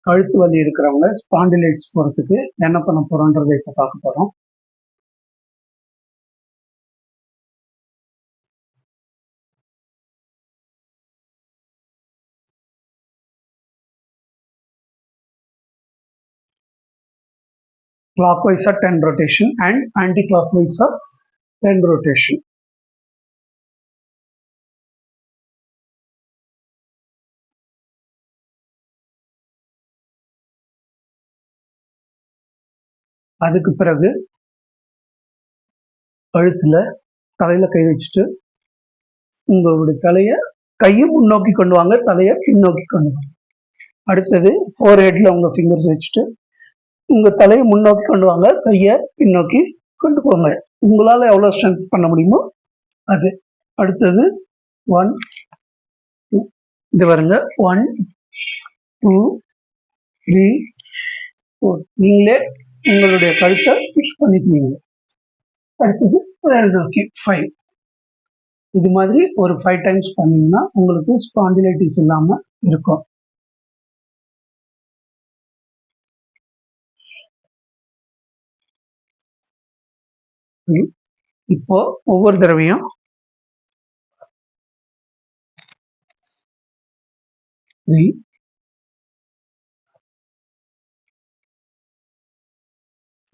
கழுத்து வலி இருக்கிறவங்க ஸ்பாண்டிலைட்ஸ் போகிறதுக்கு என்ன பண்ண போகிறோன்றதை இப்போ பார்க்க போகிறோம். Clockwise 10 rotation and anti-clockwise 10 rotation. அதுக்கு பிறகு கழுத்துல தலையில கை வச்சுட்டு உங்களுடைய தலையை கையை முன்னோக்கி கொண்டு வாங்க, தலையை பின்னோக்கி கொண்டு வாங்க. அடுத்தது ஃபோர் ஹெட்ல உங்க ஃபிங்கர்ஸ் வச்சுட்டு உங்க தலையை முன்னோக்கி கொண்டு வாங்க, கையை பின்னோக்கி கொண்டு போங்க. உங்களால எவ்வளவு ஸ்ட்ரென்த் பண்ண முடியுமோ அது. அடுத்தது 1 2 இது வருங்க. 1 2 3 4. நீங்களே உங்களுடைய கழுத்தை ஃபிக்ஸ் பண்ணிக்குவீங்க. அடுத்தது நோக்கி 5. இது மாதிரி ஒரு 5 டைம்ஸ் பண்ணீங்கன்னா உங்களுக்கு ஸ்பாண்டிலைட்டிஸ் இல்லாம இருக்கும். இப்போ ஒவ்வொரு தடவையும் 3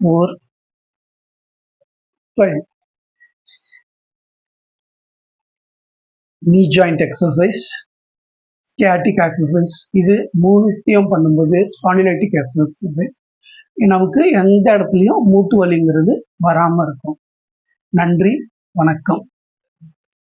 4 5 knee joint exercise, sciatic exercise. இது மூணுத்தையும் பண்ணும்போது ஸ்பாண்டிலைட்டிக் எக்ஸசைஸ் நமக்கு எந்த இடத்துலையும் மூட்டு வலிங்கிறது வராம இருக்கும். நன்றி, வணக்கம்.